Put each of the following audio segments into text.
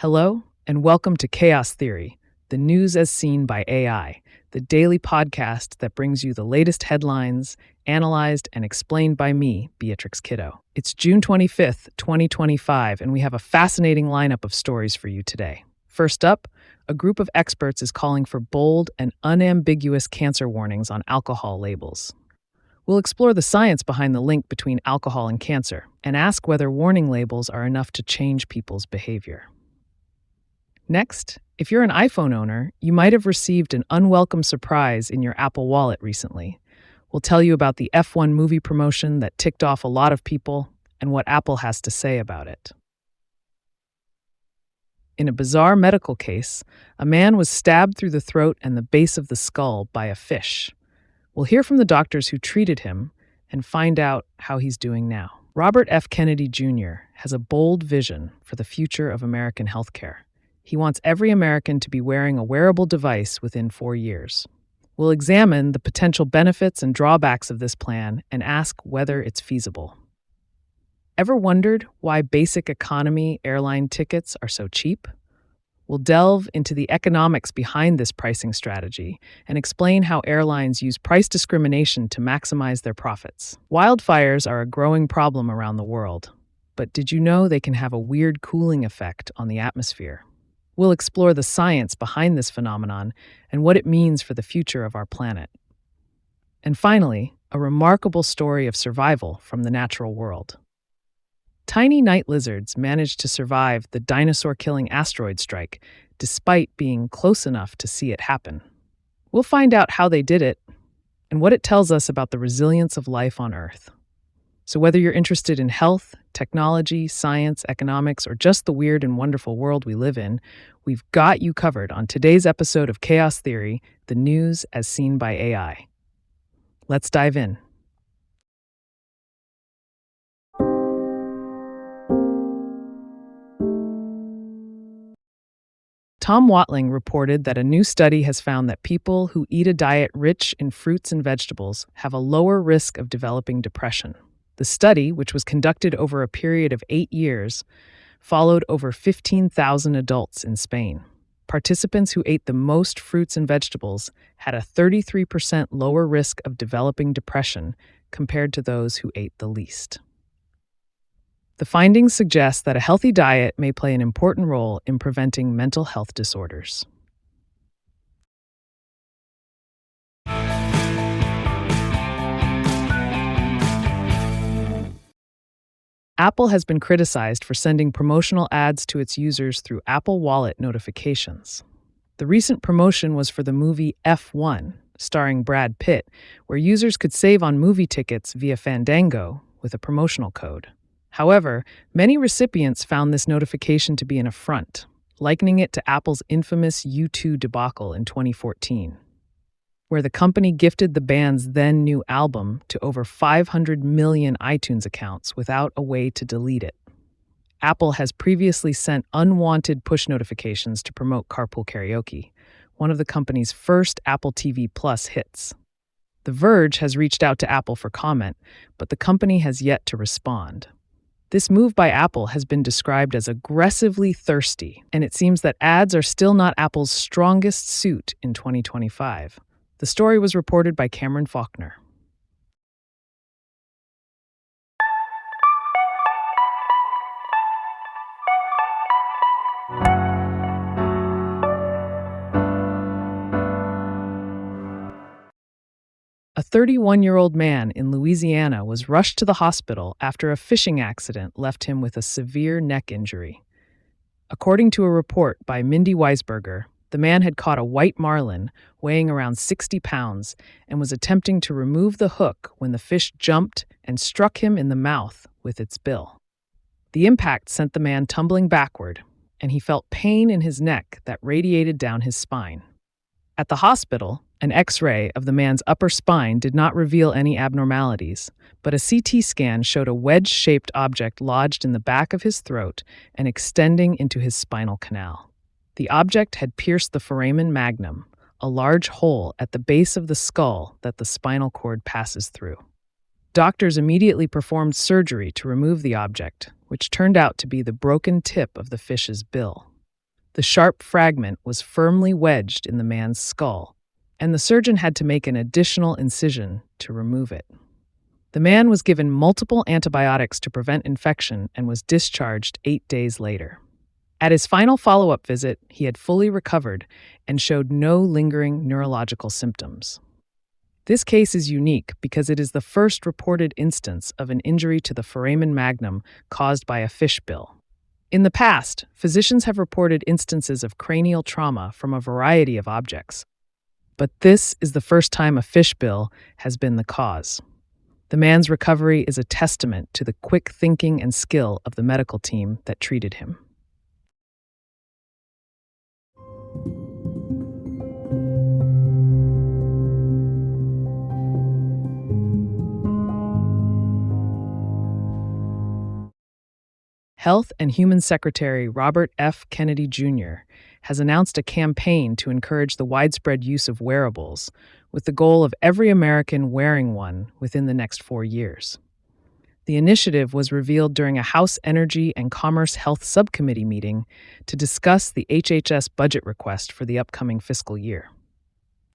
Hello, and welcome to Chaos Theory, the news as seen by AI, the daily podcast that brings you the latest headlines, analyzed and explained by me, Beatrix Kiddo. It's June 25th, 2025, and we have a fascinating lineup of stories for you today. First up, a group of experts is calling for bold and unambiguous cancer warnings on alcohol labels. We'll explore the science behind the link between alcohol and cancer and ask whether warning labels are enough to change people's behavior. Next, if you're an iPhone owner, you might have received an unwelcome surprise in your Apple Wallet recently. We'll tell you about the F1 movie promotion that ticked off a lot of people and what Apple has to say about it. In a bizarre medical case, a man was stabbed through the throat and the base of the skull by a fish. We'll hear from the doctors who treated him and find out how he's doing now. Robert F. Kennedy Jr. has a bold vision for the future of American healthcare. He wants every American to be wearing a wearable device within 4 years. We'll examine the potential benefits and drawbacks of this plan and ask whether it's feasible. Ever wondered why basic economy airline tickets are so cheap? We'll delve into the economics behind this pricing strategy and explain how airlines use price discrimination to maximize their profits. Wildfires are a growing problem around the world, but did you know they can have a weird cooling effect on the atmosphere? We'll explore the science behind this phenomenon and what it means for the future of our planet. And finally, a remarkable story of survival from the natural world. Tiny night lizards managed to survive the dinosaur-killing asteroid strike despite being close enough to see it happen. We'll find out how they did it and what it tells us about the resilience of life on Earth. So whether you're interested in health, technology, science, economics, or just the weird and wonderful world we live in, we've got you covered on today's episode of Chaos Theory, the news as seen by AI. Let's dive in. Tom Watling reported that a new study has found that people who eat a diet rich in fruits and vegetables have a lower risk of developing depression. The study, which was conducted over a period of 8 years, followed over 15,000 adults in Spain. Participants who ate the most fruits and vegetables had a 33% lower risk of developing depression compared to those who ate the least. The findings suggest that a healthy diet may play an important role in preventing mental health disorders. Apple has been criticized for sending promotional ads to its users through Apple Wallet notifications. The recent promotion was for the movie F1, starring Brad Pitt, where users could save on movie tickets via Fandango with a promotional code. However, many recipients found this notification to be an affront, likening it to Apple's infamous U2 debacle in 2014, where the company gifted the band's then new album to over 500 million iTunes accounts without a way to delete it. Apple has previously sent unwanted push notifications to promote Carpool Karaoke, one of the company's first Apple TV Plus hits. The Verge has reached out to Apple for comment, but the company has yet to respond. This move by Apple has been described as aggressively thirsty, and it seems that ads are still not Apple's strongest suit in 2025. The story was reported by Cameron Faulkner. A 31-year-old man in Louisiana was rushed to the hospital after a fishing accident left him with a severe neck injury. According to a report by Mindy Weisberger, the man had caught a white marlin weighing around 60 pounds and was attempting to remove the hook when the fish jumped and struck him in the mouth with its bill. The impact sent the man tumbling backward, and he felt pain in his neck that radiated down his spine. At the hospital, an X-ray of the man's upper spine did not reveal any abnormalities, but a CT scan showed a wedge-shaped object lodged in the back of his throat and extending into his spinal canal. The object had pierced the foramen magnum, a large hole at the base of the skull that the spinal cord passes through. Doctors immediately performed surgery to remove the object, which turned out to be the broken tip of the fish's bill. The sharp fragment was firmly wedged in the man's skull, and the surgeon had to make an additional incision to remove it. The man was given multiple antibiotics to prevent infection and was discharged 8 days later. At his final follow-up visit, he had fully recovered and showed no lingering neurological symptoms. This case is unique because it is the first reported instance of an injury to the foramen magnum caused by a fish bill. In the past, physicians have reported instances of cranial trauma from a variety of objects, but this is the first time a fish bill has been the cause. The man's recovery is a testament to the quick thinking and skill of the medical team that treated him. Health and Human Secretary Robert F. Kennedy Jr. has announced a campaign to encourage the widespread use of wearables, with the goal of every American wearing one within the next 4 years. The initiative was revealed during a House Energy and Commerce Health Subcommittee meeting to discuss the HHS budget request for the upcoming fiscal year.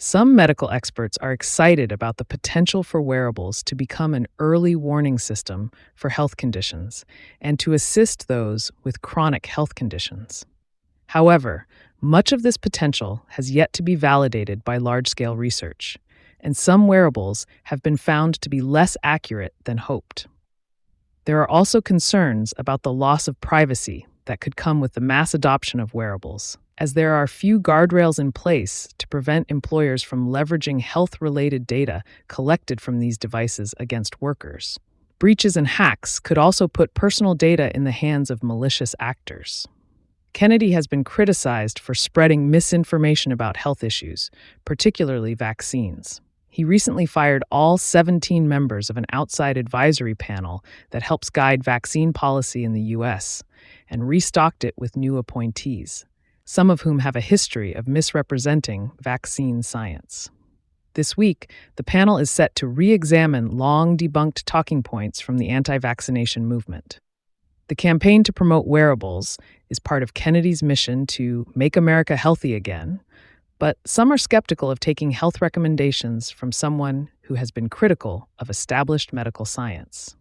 Some medical experts are excited about the potential for wearables to become an early warning system for health conditions and to assist those with chronic health conditions. However, much of this potential has yet to be validated by large-scale research, and some wearables have been found to be less accurate than hoped. There are also concerns about the loss of privacy that could come with the mass adoption of wearables, as there are few guardrails in place to prevent employers from leveraging health-related data collected from these devices against workers. Breaches and hacks could also put personal data in the hands of malicious actors. Kennedy has been criticized for spreading misinformation about health issues, particularly vaccines. He recently fired all 17 members of an outside advisory panel that helps guide vaccine policy in the U.S. and restocked it with new appointees, some of whom have a history of misrepresenting vaccine science. This week, the panel is set to re-examine long-debunked talking points from the anti-vaccination movement. The campaign to promote wearables is part of Kennedy's mission to make America healthy again, but some are skeptical of taking health recommendations from someone who has been critical of established medical science.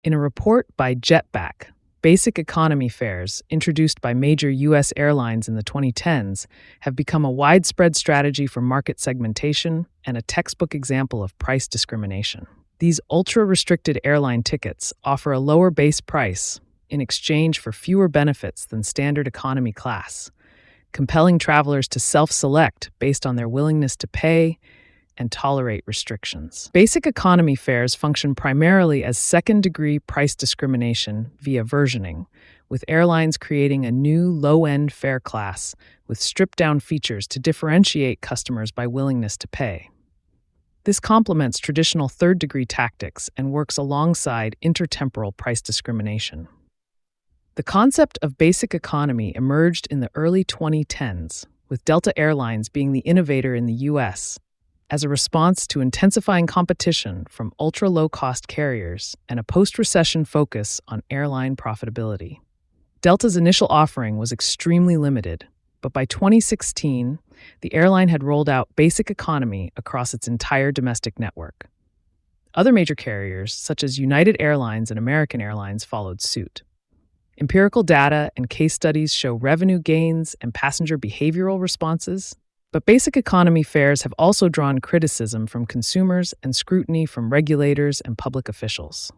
In a report by Jetback, basic economy fares introduced by major U.S. airlines in the 2010s have become a widespread strategy for market segmentation and a textbook example of price discrimination. These ultra-restricted airline tickets offer a lower base price in exchange for fewer benefits than standard economy class, compelling travelers to self-select based on their willingness to pay and tolerate restrictions. Basic economy fares function primarily as second-degree price discrimination via versioning, with airlines creating a new low-end fare class with stripped-down features to differentiate customers by willingness to pay. This complements traditional third-degree tactics and works alongside intertemporal price discrimination. The concept of basic economy emerged in the early 2010s, with Delta Airlines being the innovator in the U.S., as a response to intensifying competition from ultra-low-cost carriers and a post-recession focus on airline profitability. Delta's initial offering was extremely limited, but by 2016, the airline had rolled out basic economy across its entire domestic network. Other major carriers, such as United Airlines and American Airlines, followed suit. Empirical data and case studies show revenue gains and passenger behavioral responses, but basic economy fares have also drawn criticism from consumers and scrutiny from regulators and public officials.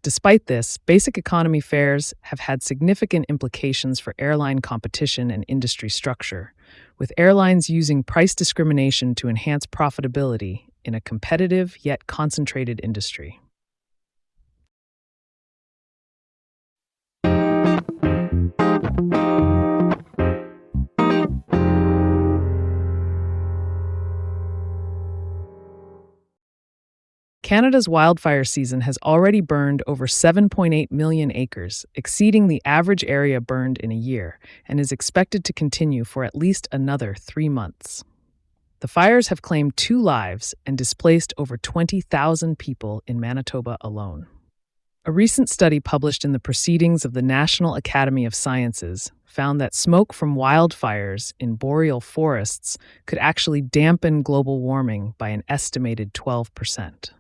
Despite this, basic economy fares have had significant implications for airline competition and industry structure, with airlines using price discrimination to enhance profitability in a competitive yet concentrated industry. Canada's wildfire season has already burned over 7.8 million acres, exceeding the average area burned in a year, and is expected to continue for at least another 3 months. The fires have claimed 2 lives and displaced over 20,000 people in Manitoba alone. A recent study published in the Proceedings of the National Academy of Sciences found that smoke from wildfires in boreal forests could actually dampen global warming by an estimated 12%.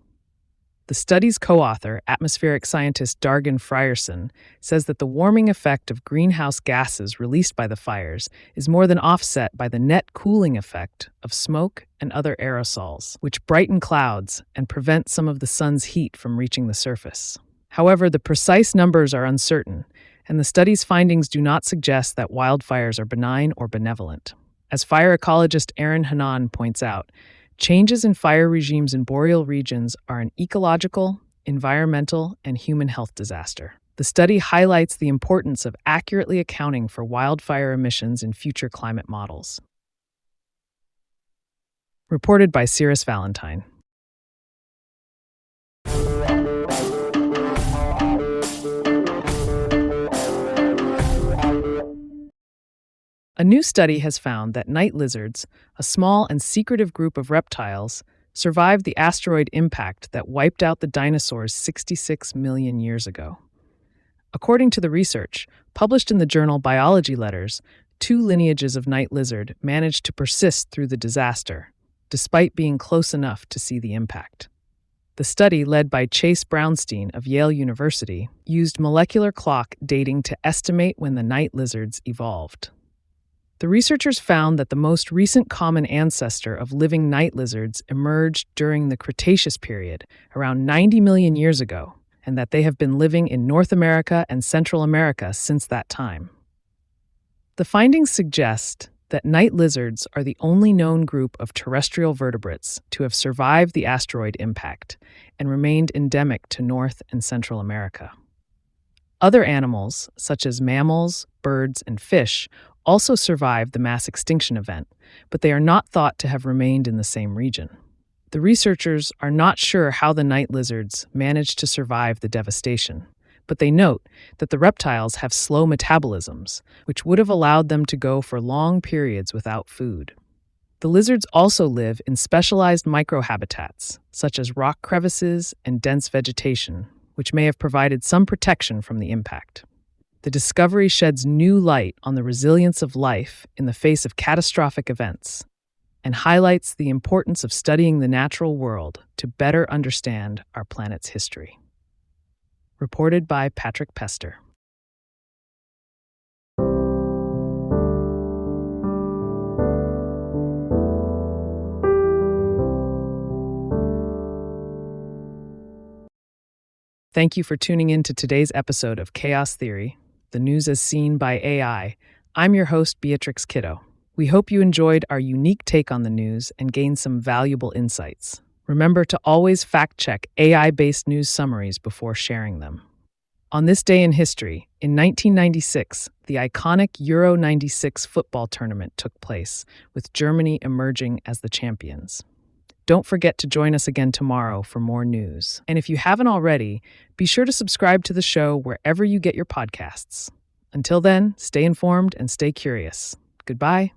The study's co-author, atmospheric scientist Dargan Frierson, says that the warming effect of greenhouse gases released by the fires is more than offset by the net cooling effect of smoke and other aerosols, which brighten clouds and prevent some of the sun's heat from reaching the surface. However, the precise numbers are uncertain, and the study's findings do not suggest that wildfires are benign or benevolent. As fire ecologist Aaron Hanan points out, changes in fire regimes in boreal regions are an ecological, environmental, and human health disaster. The study highlights the importance of accurately accounting for wildfire emissions in future climate models. Reported by Cirrus Valentine. A new study has found that night lizards, a small and secretive group of reptiles, survived the asteroid impact that wiped out the dinosaurs 66 million years ago. According to the research, published in the journal Biology Letters, 2 lineages of night lizard managed to persist through the disaster, despite being close enough to see the impact. The study, led by Chase Brownstein of Yale University, used molecular clock dating to estimate when the night lizards evolved. The researchers found that the most recent common ancestor of living night lizards emerged during the Cretaceous period, around 90 million years ago, and that they have been living in North America and Central America since that time. The findings suggest that night lizards are the only known group of terrestrial vertebrates to have survived the asteroid impact and remained endemic to North and Central America. Other animals, such as mammals, birds, and fish, also survived the mass extinction event, but they are not thought to have remained in the same region. The researchers are not sure how the night lizards managed to survive the devastation, but they note that the reptiles have slow metabolisms, which would have allowed them to go for long periods without food. The lizards also live in specialized microhabitats, such as rock crevices and dense vegetation, which may have provided some protection from the impact. The discovery sheds new light on the resilience of life in the face of catastrophic events and highlights the importance of studying the natural world to better understand our planet's history. Reported by Patrick Pester. Thank you for tuning in to today's episode of Chaos Theory, the news as seen by AI. I'm your host, Beatrix Kiddo. We hope you enjoyed our unique take on the news and gained some valuable insights. Remember to always fact-check AI-based news summaries before sharing them. On this day in history, in 1996, the iconic Euro '96 football tournament took place, with Germany emerging as the champions. Don't forget to join us again tomorrow for more news. And if you haven't already, be sure to subscribe to the show wherever you get your podcasts. Until then, stay informed and stay curious. Goodbye.